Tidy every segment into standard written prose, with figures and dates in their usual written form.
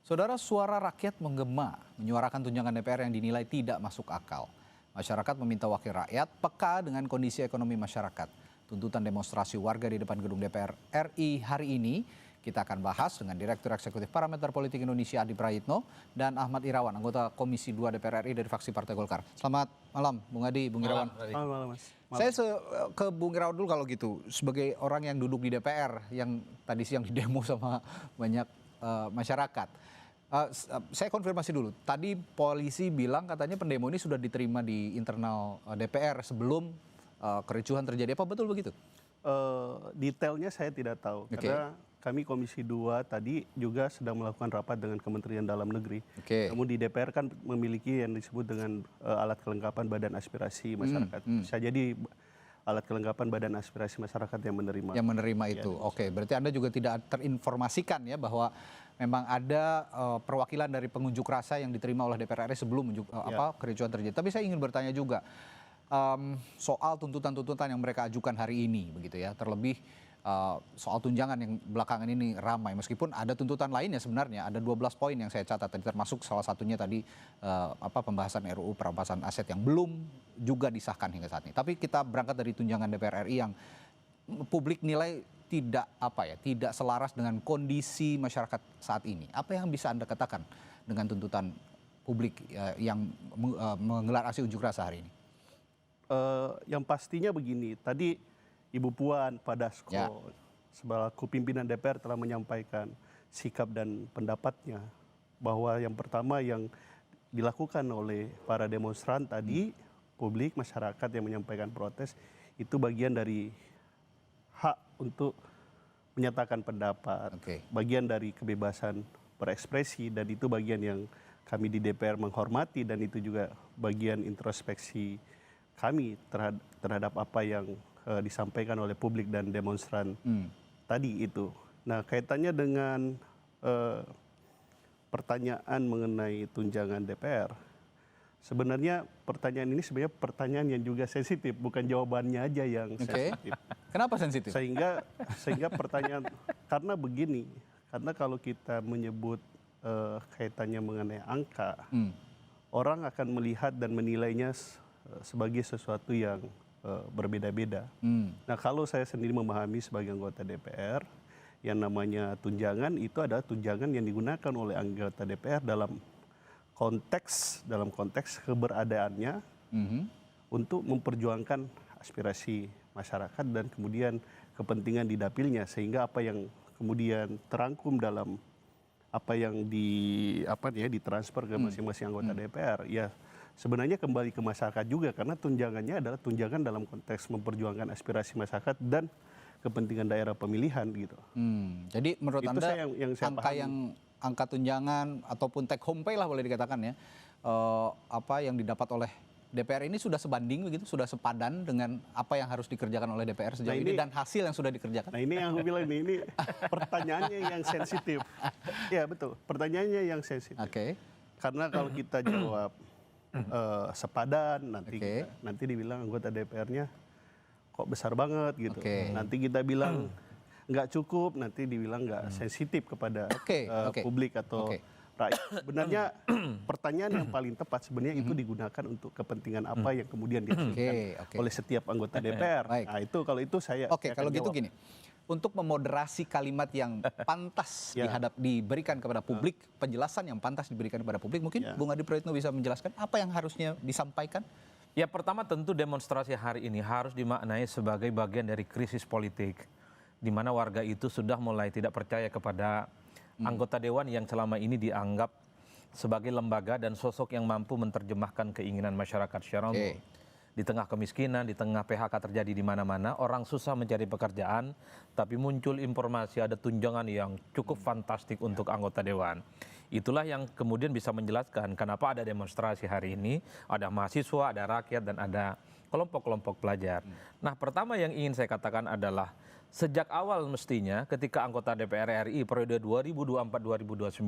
Saudara, suara rakyat menggema menyuarakan tunjangan DPR yang dinilai tidak masuk akal. Masyarakat meminta wakil rakyat peka dengan kondisi ekonomi masyarakat. Tuntutan demonstrasi warga di depan gedung DPR RI hari ini kita akan bahas dengan Direktur Eksekutif Parameter Politik Indonesia Adi Prayitno dan Ahmad Irawan, anggota Komisi 2 DPR RI dari fraksi Partai Golkar. Selamat malam, Bung Adi, Bung Irawan. Malam, Mas. Malam. Saya ke Bung Irawan dulu kalau gitu. Sebagai orang yang duduk di DPR, yang tadi siang didemo sama banyak masyarakat. Saya konfirmasi dulu. Tadi polisi bilang katanya pendemo ini sudah diterima di internal DPR sebelum kericuhan terjadi. Apa betul begitu? Detailnya saya tidak tahu. Karena kami Komisi 2 tadi juga sedang melakukan rapat dengan Kementerian Dalam Negeri. Namun di DPR kan memiliki yang disebut dengan alat kelengkapan Badan Aspirasi Masyarakat. Bisa jadi alat kelengkapan Badan Aspirasi Masyarakat yang menerima. Yang menerima itu. Oke, berarti Anda juga tidak terinformasikan ya bahwa memang ada perwakilan dari pengunjuk rasa yang diterima oleh DPR RI sebelum kericuhan terjadi. Tapi saya ingin bertanya juga soal tuntutan-tuntutan yang mereka ajukan hari ini, begitu ya. Terlebih soal tunjangan yang belakangan ini ramai. Meskipun ada tuntutan lainnya sebenarnya, ada 12 poin yang saya catat tadi, termasuk salah satunya tadi pembahasan RUU perampasan aset yang belum juga disahkan hingga saat ini. Tapi kita berangkat dari tunjangan DPR RI yang publik nilai tidak selaras dengan kondisi masyarakat saat ini. Apa yang bisa Anda katakan dengan tuntutan publik yang menggelar aksi unjuk rasa hari ini? Yang pastinya begini, tadi Ibu Puan Padasko selaku pimpinan DPR telah menyampaikan sikap dan pendapatnya bahwa yang pertama yang dilakukan oleh para demonstran tadi, publik, masyarakat yang menyampaikan protes, itu bagian dari hak untuk menyatakan pendapat, bagian dari kebebasan berekspresi, dan itu bagian yang kami di DPR menghormati, dan itu juga bagian introspeksi kami terhadap apa yang disampaikan oleh publik dan demonstran tadi itu. Nah, kaitannya dengan pertanyaan mengenai tunjangan DPR, sebenarnya pertanyaan ini sebenarnya pertanyaan yang juga sensitif, bukan jawabannya aja yang sensitif. Kenapa sensitif? Sehingga pertanyaan, karena begini, karena kalau kita menyebut kaitannya mengenai angka, orang akan melihat dan menilainya sebagai sesuatu yang berbeda-beda. Nah, kalau saya sendiri memahami sebagai anggota DPR, yang namanya tunjangan itu adalah tunjangan yang digunakan oleh anggota DPR dalam konteks keberadaannya untuk memperjuangkan aspirasi masyarakat dan kemudian kepentingan di dapilnya, sehingga apa yang kemudian terangkum dalam apa yang ditransfer ke masing-masing anggota DPR ya sebenarnya kembali ke masyarakat juga, karena tunjangannya adalah tunjangan dalam konteks memperjuangkan aspirasi masyarakat dan kepentingan daerah pemilihan gitu. Jadi menurut itu Anda angka tunjangan ataupun take home pay lah boleh dikatakan ya, yang didapat oleh DPR ini sudah sebanding begitu, sudah sepadan dengan apa yang harus dikerjakan oleh DPR sejauh ini dan hasil yang sudah dikerjakan? Nah, ini yang aku bilang ini pertanyaannya yang sensitif. Ya betul, pertanyaannya yang sensitif. Karena kalau kita jawab sepadan, nanti dibilang anggota DPR-nya kok besar banget gitu. Nanti kita bilang nggak cukup, nanti dibilang nggak sensitif kepada publik atau rakyat. Sebenarnya pertanyaan yang paling tepat sebenarnya itu digunakan untuk kepentingan apa yang kemudian dihasilkan oleh setiap anggota DPR. Nah, itu kalau itu saya kalau gitu gini. Untuk memoderasi kalimat yang pantas diberikan kepada publik, penjelasan yang pantas diberikan kepada publik, mungkin Bung Adi Prayitno bisa menjelaskan apa yang harusnya disampaikan? Ya, pertama tentu demonstrasi hari ini harus dimaknai sebagai bagian dari krisis politik, di mana warga itu sudah mulai tidak percaya kepada anggota dewan yang selama ini dianggap sebagai lembaga dan sosok yang mampu menerjemahkan keinginan masyarakat secara umum. Di tengah kemiskinan, di tengah PHK terjadi di mana-mana, orang susah mencari pekerjaan, tapi muncul informasi ada tunjangan yang cukup fantastik untuk anggota dewan. Itulah yang kemudian bisa menjelaskan kenapa ada demonstrasi hari ini, ada mahasiswa, ada rakyat, dan ada kelompok-kelompok pelajar. Nah, pertama yang ingin saya katakan adalah sejak awal mestinya ketika anggota DPR RI periode 2024-2029,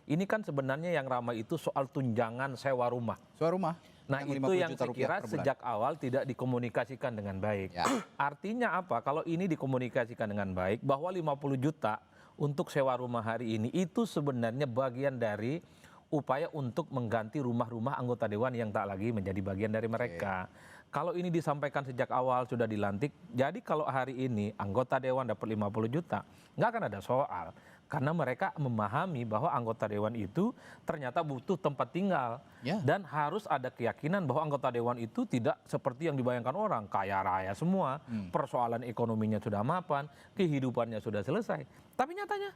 ini kan sebenarnya yang ramai itu soal tunjangan sewa rumah. Sewa rumah? Nah, itu yang saya kira sejak awal tidak dikomunikasikan dengan baik. Artinya apa? Kalau ini dikomunikasikan dengan baik, bahwa 50 juta untuk sewa rumah hari ini itu sebenarnya bagian dari upaya untuk mengganti rumah-rumah anggota dewan yang tak lagi menjadi bagian dari mereka. Kalau ini disampaikan sejak awal sudah dilantik, jadi kalau hari ini anggota dewan dapat 50 juta, nggak akan ada soal. Karena mereka memahami bahwa anggota dewan itu ternyata butuh tempat tinggal. Dan harus ada keyakinan bahwa anggota dewan itu tidak seperti yang dibayangkan orang, kaya raya semua, persoalan ekonominya sudah mapan, kehidupannya sudah selesai. Tapi nyatanya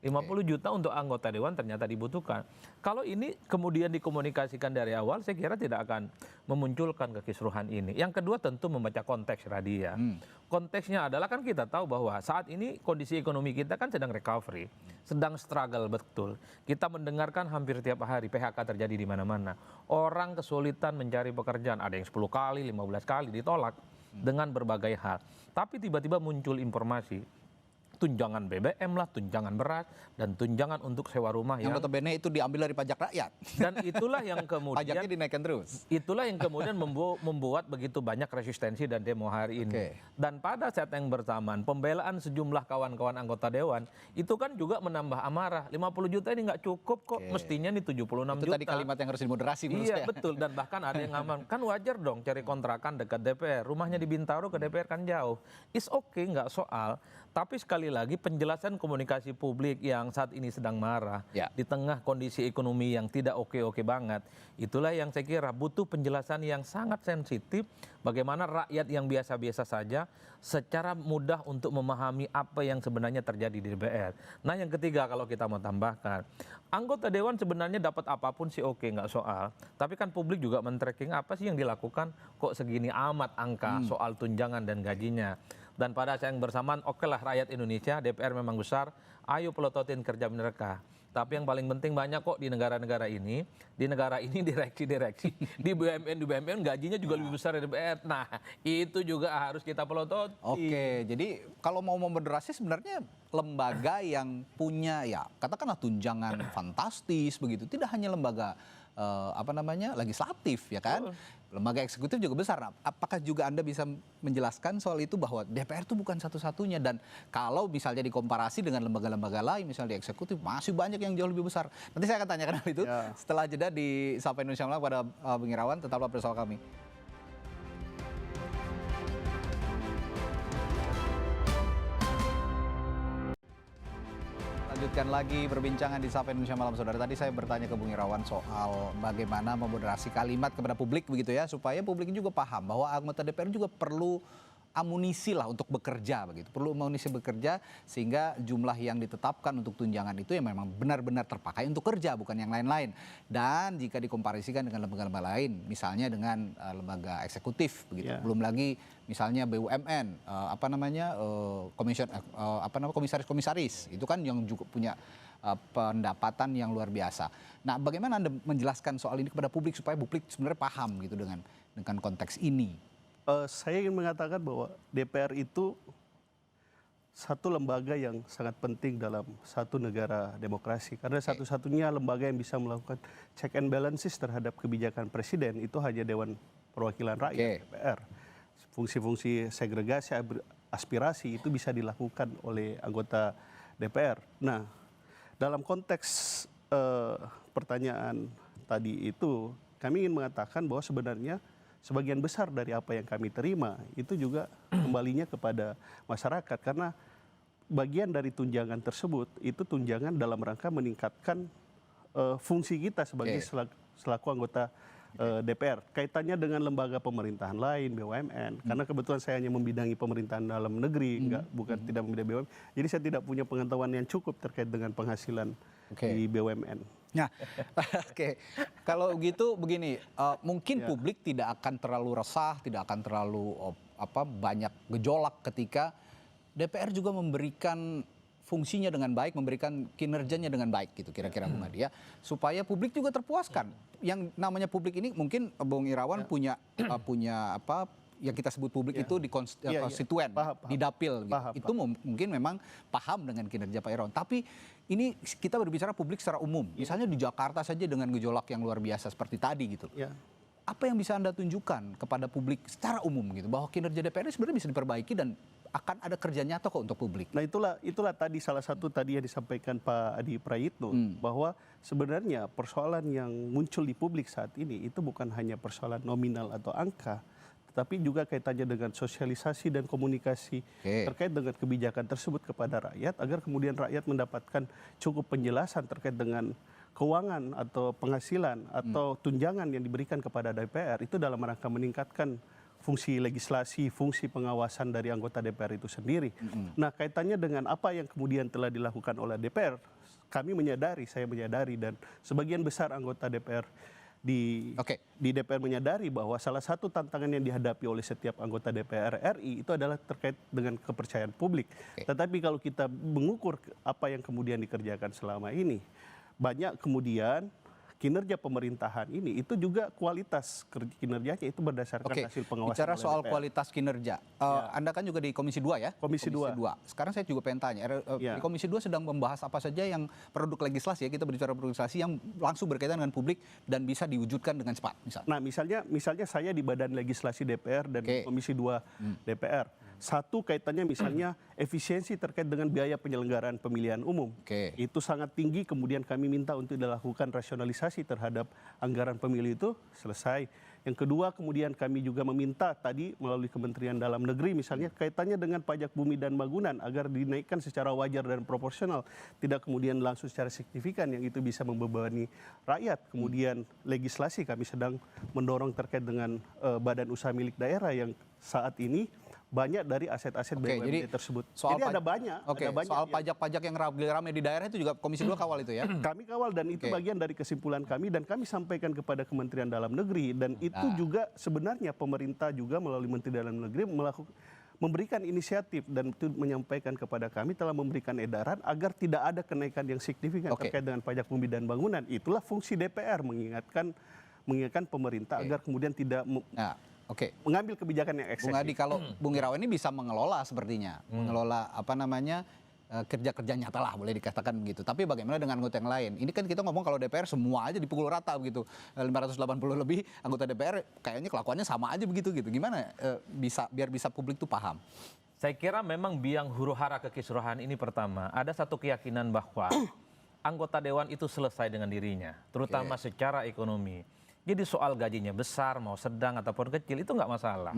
50 juta untuk anggota dewan ternyata dibutuhkan. Kalau ini kemudian dikomunikasikan dari awal, saya kira tidak akan memunculkan kekisruhan ini. Yang kedua tentu membaca konteks, Radia. Konteksnya adalah kan kita tahu bahwa saat ini kondisi ekonomi kita kan sedang recovery, sedang struggle betul. Kita mendengarkan hampir tiap hari PHK terjadi di mana-mana. Orang kesulitan mencari pekerjaan, ada yang 10 kali, 15 kali ditolak dengan berbagai hal. Tapi tiba-tiba muncul informasi tunjangan BBM lah, tunjangan beras, dan tunjangan untuk sewa rumah yang notabene itu diambil dari pajak rakyat. Dan itulah yang kemudian pajaknya dinaikkan terus. Itulah yang kemudian membuat begitu banyak resistensi dan demo hari ini. Dan pada saat yang bersamaan pembelaan sejumlah kawan-kawan anggota dewan itu kan juga menambah amarah. 50 juta ini nggak cukup kok, mestinya nih 76 juta. Itu tadi kalimat yang harus dimoderasi menurut saya. Iya betul, dan bahkan ada yang ngaman. Kan wajar dong cari kontrakan dekat DPR. Rumahnya di Bintaro ke DPR kan jauh. It's okay, nggak soal. Tapi sekali lagi penjelasan komunikasi publik yang saat ini sedang marah di tengah kondisi ekonomi yang tidak oke-oke banget, itulah yang saya kira butuh penjelasan yang sangat sensitif bagaimana rakyat yang biasa-biasa saja secara mudah untuk memahami apa yang sebenarnya terjadi di DPR. Nah yang ketiga kalau kita mau tambahkan, anggota dewan sebenarnya dapat apapun sih oke, nggak soal. Tapi kan publik juga men-tracking apa sih yang dilakukan kok segini amat angka soal tunjangan dan gajinya. Dan pada saat yang bersamaan, oke lah rakyat Indonesia, DPR memang besar, ayo pelototin kerja mereka. Tapi yang paling penting banyak kok di negara-negara ini direksi-direksi, di BUMN gajinya juga lebih besar dari DPR. Nah itu juga harus kita pelototi. Oke, jadi kalau mau moderasi sebenarnya lembaga yang punya ya katakanlah tunjangan fantastis begitu, tidak hanya lembaga legislatif ya kan. Lembaga eksekutif juga besar. Nah, apakah juga Anda bisa menjelaskan soal itu bahwa DPR itu bukan satu-satunya dan kalau misalnya dikomparasi dengan lembaga-lembaga lain misalnya di eksekutif masih banyak yang jauh lebih besar. Nanti saya akan tanyakan hal itu setelah jeda di Sapa Indonesia Malam pada Bung Irawan, tetaplah bersama kami. Lanjutkan lagi perbincangan di Sapa Indonesia Malam, saudara. Tadi saya bertanya ke Bung Irawan soal bagaimana memoderasi kalimat kepada publik begitu ya, supaya publik juga paham bahwa anggota DPR juga perlu amunisi lah untuk bekerja begitu. Perlu amunisi bekerja sehingga jumlah yang ditetapkan untuk tunjangan itu yang memang benar-benar terpakai untuk kerja, bukan yang lain-lain. Dan jika dikomparasikan dengan lembaga-lembaga lain, misalnya dengan lembaga eksekutif begitu. Belum lagi misalnya BUMN, komisaris-komisaris, itu kan yang juga punya pendapatan yang luar biasa. Nah, bagaimana Anda menjelaskan soal ini kepada publik supaya publik sebenarnya paham gitu dengan konteks ini? Saya ingin mengatakan bahwa DPR itu satu lembaga yang sangat penting dalam satu negara demokrasi. Karena satu-satunya lembaga yang bisa melakukan check and balances terhadap kebijakan presiden itu hanya Dewan Perwakilan Rakyat, DPR. Fungsi-fungsi segregasi aspirasi itu bisa dilakukan oleh anggota DPR. Nah, dalam konteks pertanyaan tadi itu, kami ingin mengatakan bahwa sebenarnya sebagian besar dari apa yang kami terima itu juga kembalinya kepada masyarakat. Karena bagian dari tunjangan tersebut itu tunjangan dalam rangka meningkatkan fungsi kita sebagai selaku anggota DPR. Kaitannya dengan lembaga pemerintahan lain, BUMN. Karena kebetulan saya hanya membidangi pemerintahan dalam negeri, bukan tidak membidangi BUMN. Jadi saya tidak punya pengetahuan yang cukup terkait dengan penghasilan di BUMN. Nah, kalau gitu begini, mungkin publik tidak akan terlalu resah, tidak akan terlalu banyak gejolak ketika DPR juga memberikan fungsinya dengan baik, memberikan kinerjanya dengan baik gitu kira-kira Bung Adi ya, supaya publik juga terpuaskan. Yang namanya publik ini mungkin Bung Irawan punya yang kita sebut publik itu di konstituen, di dapil gitu. Itu mungkin memang paham dengan kinerja Pak Irawan. Tapi ini kita berbicara publik secara umum. Misalnya di Jakarta saja dengan gejolak yang luar biasa seperti tadi gitu. Apa yang bisa Anda tunjukkan kepada publik secara umum gitu bahwa kinerja DPR ini sebenarnya bisa diperbaiki dan akan ada kerja nyata kok untuk publik. Nah itulah tadi salah satu tadi yang disampaikan Pak Adi Prayitno bahwa sebenarnya persoalan yang muncul di publik saat ini itu bukan hanya persoalan nominal atau angka, tetapi juga kaitannya dengan sosialisasi dan komunikasi terkait dengan kebijakan tersebut kepada rakyat agar kemudian rakyat mendapatkan cukup penjelasan terkait dengan keuangan atau penghasilan atau tunjangan yang diberikan kepada DPR itu dalam rangka meningkatkan fungsi legislasi, fungsi pengawasan dari anggota DPR itu sendiri. Nah, kaitannya dengan apa yang kemudian telah dilakukan oleh DPR, saya menyadari dan sebagian besar anggota DPR di DPR menyadari bahwa salah satu tantangan yang dihadapi oleh setiap anggota DPR RI itu adalah terkait dengan kepercayaan publik. Tetapi kalau kita mengukur apa yang kemudian dikerjakan selama ini, banyak kemudian kinerja pemerintahan ini itu juga kualitas kinerjanya itu berdasarkan hasil pengawasan. Bicara soal DPR. Kualitas kinerja, Anda kan juga di Komisi 2 ya? Komisi 2. Sekarang saya juga pengen tanya, di Komisi 2 sedang membahas apa saja yang produk legislasi ya, kita berbicara produk legislasi yang langsung berkaitan dengan publik dan bisa diwujudkan dengan cepat misalnya. Nah misalnya saya di Badan Legislasi DPR dan Komisi 2 DPR. Satu kaitannya misalnya efisiensi terkait dengan biaya penyelenggaraan pemilihan umum. Itu sangat tinggi, kemudian kami minta untuk dilakukan rasionalisasi terhadap anggaran pemilu itu selesai. Yang kedua kemudian kami juga meminta tadi melalui Kementerian Dalam Negeri misalnya kaitannya dengan pajak bumi dan bangunan agar dinaikkan secara wajar dan proporsional. Tidak kemudian langsung secara signifikan yang itu bisa membebani rakyat. Kemudian legislasi kami sedang mendorong terkait dengan badan usaha milik daerah yang saat ini banyak dari aset-aset BUMD tersebut. Jadi ada banyak. Soal pajak-pajak yang ramai di daerah itu juga Komisi 2 kawal itu ya? Kami kawal dan itu bagian dari kesimpulan kami dan kami sampaikan kepada Kementerian Dalam Negeri dan itu juga sebenarnya pemerintah juga melalui Menteri Dalam Negeri memberikan inisiatif dan itu menyampaikan kepada kami telah memberikan edaran agar tidak ada kenaikan yang signifikan terkait dengan pajak bumi dan bangunan. Itulah fungsi DPR mengingatkan pemerintah agar kemudian tidak mengambil kebijakan yang eksesif. Bung Adi, kalau Bung Irawan ini bisa mengelola sepertinya, mengelola kerja-kerja nyata lah boleh dikatakan begitu. Tapi bagaimana dengan anggota yang lain? Ini kan kita ngomong kalau DPR semua aja dipukul rata begitu. 580 lebih anggota DPR kayaknya kelakuannya sama aja begitu gitu. Gimana biar bisa publik tuh paham? Saya kira memang biang huru hara kekisruhan ini pertama, ada satu keyakinan bahwa anggota dewan itu selesai dengan dirinya, terutama secara ekonomi. Jadi soal gajinya besar, mau sedang ataupun kecil itu nggak masalah.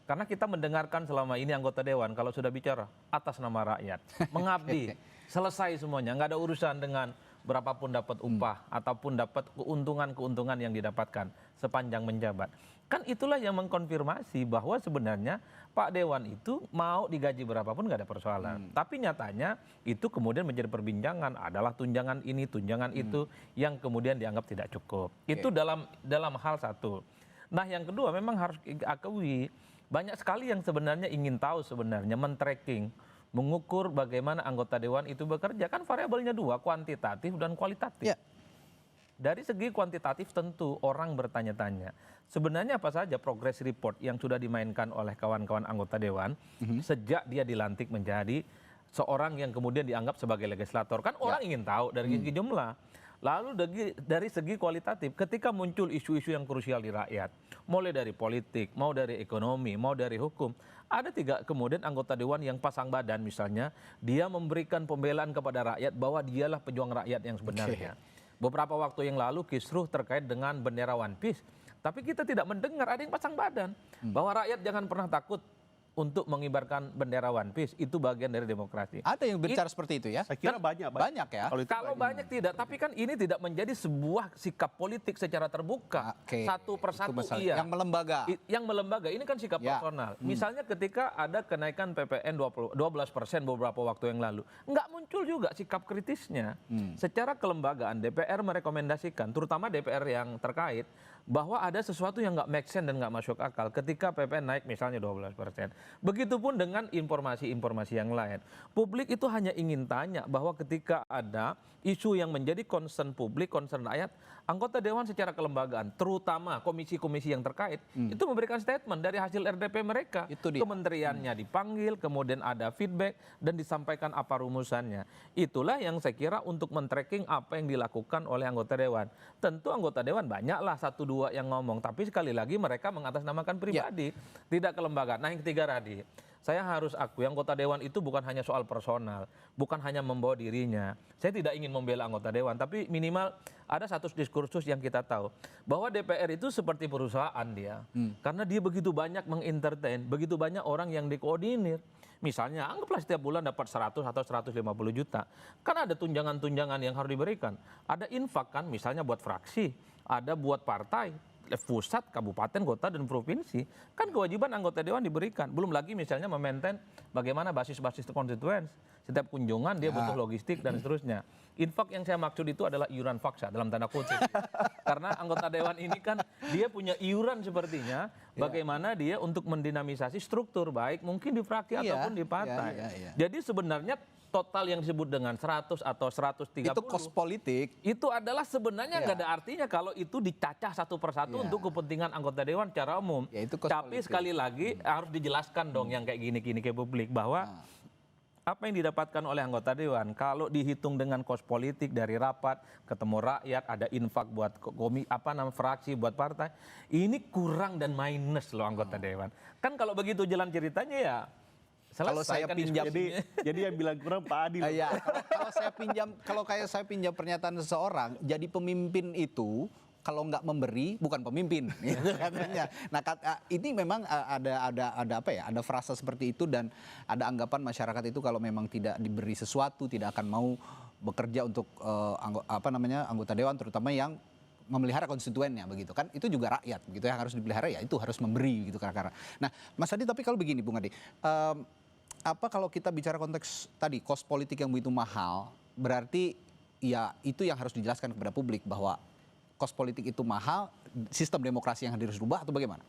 Karena kita mendengarkan selama ini anggota dewan kalau sudah bicara atas nama rakyat, mengabdi, selesai semuanya, nggak ada urusan dengan berapapun dapat upah ataupun dapat keuntungan-keuntungan yang didapatkan sepanjang menjabat. Kan itulah yang mengkonfirmasi bahwa sebenarnya Pak Dewan itu mau digaji berapapun nggak ada persoalan. Tapi nyatanya itu kemudian menjadi perbincangan adalah tunjangan ini, tunjangan itu yang kemudian dianggap tidak cukup. Itu dalam hal satu. Nah yang kedua memang harus diakui banyak sekali yang sebenarnya ingin tahu sebenarnya men-tracking, mengukur bagaimana anggota dewan itu bekerja. Kan variabelnya dua, kuantitatif dan kualitatif. Dari segi kuantitatif tentu orang bertanya-tanya, sebenarnya apa saja progress report yang sudah dimainkan oleh kawan-kawan anggota dewan sejak dia dilantik menjadi seorang yang kemudian dianggap sebagai legislator. Kan orang ingin tahu dari segi jumlah. Lalu dari segi kualitatif, ketika muncul isu-isu yang krusial di rakyat, mulai dari politik, mau dari ekonomi, mau dari hukum, ada tiga kemudian anggota dewan yang pasang badan misalnya, dia memberikan pembelaan kepada rakyat bahwa dialah pejuang rakyat yang sebenarnya. Beberapa waktu yang lalu kisruh terkait dengan bendera One Piece. Tapi kita tidak mendengar ada yang pasang badan. Bahwa rakyat jangan pernah takut untuk mengibarkan bendera One Piece. Itu bagian dari demokrasi. Ada yang bicara seperti itu ya? Saya kira banyak ya? Kalau banyak tidak. Tapi kan ini tidak menjadi sebuah sikap politik secara terbuka. Satu persatu iya. Yang melembaga. Yang melembaga. Ini kan sikap personal. Misalnya ketika ada kenaikan PPN 12% beberapa waktu yang lalu. Nggak muncul juga sikap kritisnya. Secara kelembagaan DPR merekomendasikan, terutama DPR yang terkait, bahwa ada sesuatu yang nggak make sense dan nggak masuk akal ketika PPN naik misalnya 12%. Begitupun dengan informasi-informasi yang lain. Publik itu hanya ingin tanya bahwa ketika ada isu yang menjadi concern publik, concern rakyat, anggota dewan secara kelembagaan, terutama komisi-komisi yang terkait, itu memberikan statement dari hasil RDP mereka. Kementeriannya dipanggil, kemudian ada feedback, dan disampaikan apa rumusannya. Itulah yang saya kira untuk men-tracking apa yang dilakukan oleh anggota dewan. Tentu anggota dewan banyaklah 1-2 yang ngomong, tapi sekali lagi mereka mengatasnamakan pribadi, tidak kelembagaan. Nah yang ketiga tadi, Saya harus akui anggota dewan itu bukan hanya soal personal, bukan hanya membawa dirinya. Saya tidak ingin membela anggota dewan, tapi minimal ada satu diskursus yang kita tahu bahwa DPR itu seperti perusahaan dia, karena dia begitu banyak mengentertain, begitu banyak orang yang dikoordinir. Misalnya anggaplah setiap bulan dapat 100 atau 150 juta, kan ada tunjangan-tunjangan yang harus diberikan, ada infak kan, misalnya buat fraksi, ada buat partai, pusat, kabupaten, kota, dan provinsi, kan kewajiban anggota dewan diberikan. Belum lagi misalnya memaintain bagaimana basis-basis konstituen. Setiap kunjungan dia butuh logistik dan seterusnya. Infak yang saya maksud itu adalah iuran faksa dalam tanda kutip. Karena anggota dewan ini kan dia punya iuran sepertinya, bagaimana dia untuk mendinamisasi struktur, baik mungkin di fraksi ataupun di partai. Jadi sebenarnya total yang disebut dengan 100 atau 130 itu kos politik. itu adalah sebenarnya nggak ada artinya kalau itu dicacah satu persatu untuk kepentingan anggota dewan secara umum. Ya, itu kos Tapi politik. sekali lagi harus dijelaskan dong yang kayak gini-gini ke publik bahwa apa yang didapatkan oleh anggota dewan kalau dihitung dengan kos politik dari rapat, ketemu rakyat, ada infak buat fraksi, buat partai, ini kurang dan minus loh anggota dewan. Kan kalau begitu jalan ceritanya ya Kalau saya pinjam, Jadi yang bilang kurang Pak Adi. ya, kalau kayak saya pinjam pernyataan seseorang, jadi pemimpin itu kalau nggak memberi bukan pemimpin, gitu katanya. Nah, ini memang ada apa ya? Ada frasa seperti itu dan ada anggapan masyarakat itu kalau memang tidak diberi sesuatu tidak akan mau bekerja untuk anggota dewan, terutama yang memelihara konstituennya begitu kan, itu juga rakyat begitu yang harus dipelihara, ya itu harus memberi gitu karena. Nah, Mas Adi, tapi kalau begini Bung Adi, kalau kita bicara konteks tadi kos politik yang begitu mahal, berarti ya itu yang harus dijelaskan kepada publik bahwa kos politik itu mahal, sistem demokrasi yang harus dirubah atau bagaimana?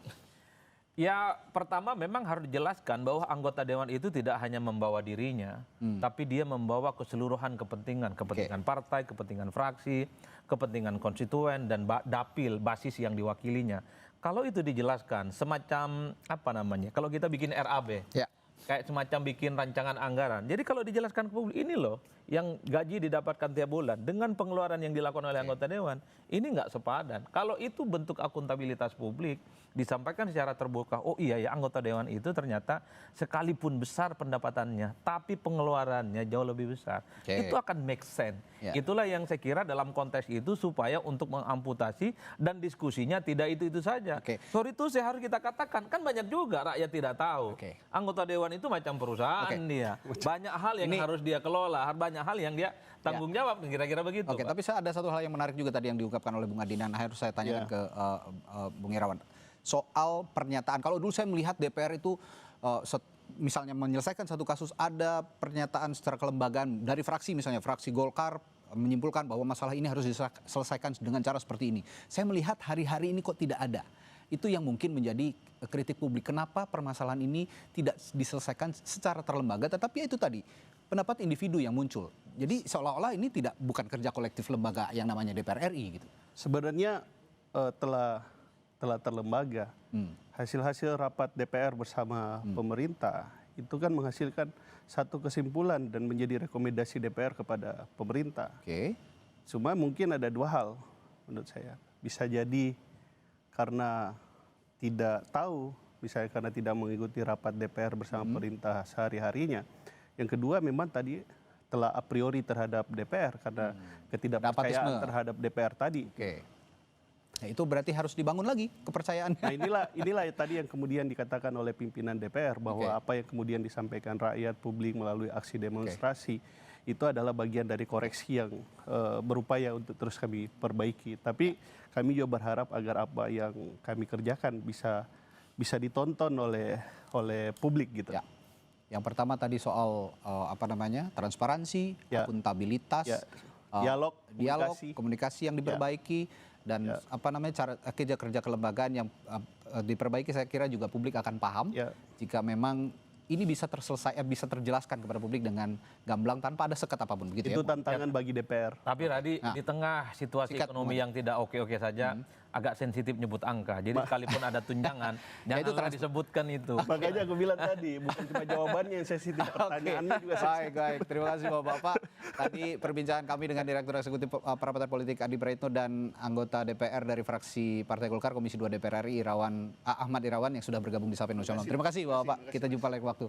Ya pertama memang harus dijelaskan bahwa anggota dewan itu tidak hanya membawa dirinya, tapi dia membawa keseluruhan kepentingan partai, kepentingan fraksi, kepentingan konstituen dan dapil basis yang diwakilinya. Kalau itu dijelaskan semacam kalau kita bikin RAB, kayak semacam bikin rancangan anggaran. Jadi kalau dijelaskan ke publik, ini loh yang gaji didapatkan tiap bulan dengan pengeluaran yang dilakukan oleh anggota dewan, ini nggak sepadan. Kalau itu bentuk akuntabilitas publik, disampaikan secara terbuka, oh iya ya anggota dewan itu ternyata sekalipun besar pendapatannya, tapi pengeluarannya jauh lebih besar. Itu akan make sense. Itulah yang saya kira dalam konteks itu supaya untuk mengamputasi dan diskusinya tidak itu saja. Sorry itu saya harus kita katakan, kan banyak juga rakyat tidak tahu. Anggota dewan itu macam perusahaan dia. Banyak hal yang harus dia kelola, banyak hal yang dia tanggung jawab, kira-kira begitu. Tapi saya ada satu hal yang menarik juga tadi yang diungkapkan oleh Bung Adi, dan harus saya tanyakan ke Bung Irawan. Soal pernyataan, kalau dulu saya melihat DPR itu misalnya menyelesaikan satu kasus, ada pernyataan secara kelembagaan dari fraksi, misalnya fraksi Golkar menyimpulkan bahwa masalah ini harus diselesaikan dengan cara seperti ini. Saya melihat hari-hari ini kok tidak ada. Itu yang mungkin menjadi kritik publik. Kenapa permasalahan ini tidak diselesaikan secara terlembaga, tetapi itu tadi pendapat individu yang muncul. Jadi seolah-olah ini bukan kerja kolektif lembaga yang namanya DPR RI gitu. Sebenarnya telah terlembaga. Hasil-hasil rapat DPR bersama pemerintah itu kan menghasilkan satu kesimpulan dan menjadi rekomendasi DPR kepada pemerintah. Cuma mungkin ada dua hal menurut saya. Bisa jadi karena tidak tahu, misalnya karena tidak mengikuti rapat DPR bersama pemerintah sehari-harinya. Yang kedua memang tadi telah a priori terhadap DPR karena ketidakpercayaan terhadap DPR tadi. Nah, itu berarti harus dibangun lagi kepercayaan. Nah inilah tadi yang kemudian dikatakan oleh pimpinan DPR bahwa apa yang kemudian disampaikan rakyat publik melalui aksi demonstrasi itu adalah bagian dari koreksi yang berupaya untuk terus kami perbaiki. Tapi kami juga berharap agar apa yang kami kerjakan bisa ditonton oleh publik gitu. Yang pertama tadi soal transparansi, akuntabilitas, dialog, komunikasi yang diperbaiki. Dan cara kerja kelembagaan yang diperbaiki, saya kira juga publik akan paham jika memang ini bisa terjelaskan kepada publik dengan gamblang tanpa ada sekat apapun, begitu itu tantangan bagi DPR. Tapi Radi, di tengah situasi ekonomi yang tidak oke-oke saja, agak sensitif nyebut angka. Jadi sekalipun ada tunjangan, janganlah disebutkan itu. Makanya aku bilang tadi, bukan cuma jawabannya yang sensitif, pertanyaannya juga sensitif. Baik. Terima kasih Bapak-Bapak. Tadi perbincangan kami dengan Direktur Eksekutif Partai Politik Adi Praitno dan anggota DPR dari fraksi Partai Golkar Komisi 2 DPR RI Ahmad Irawan yang sudah bergabung di Sapa Indonesia Malam. Terima kasih Bapak-Bapak. Kita jumpa lain waktu.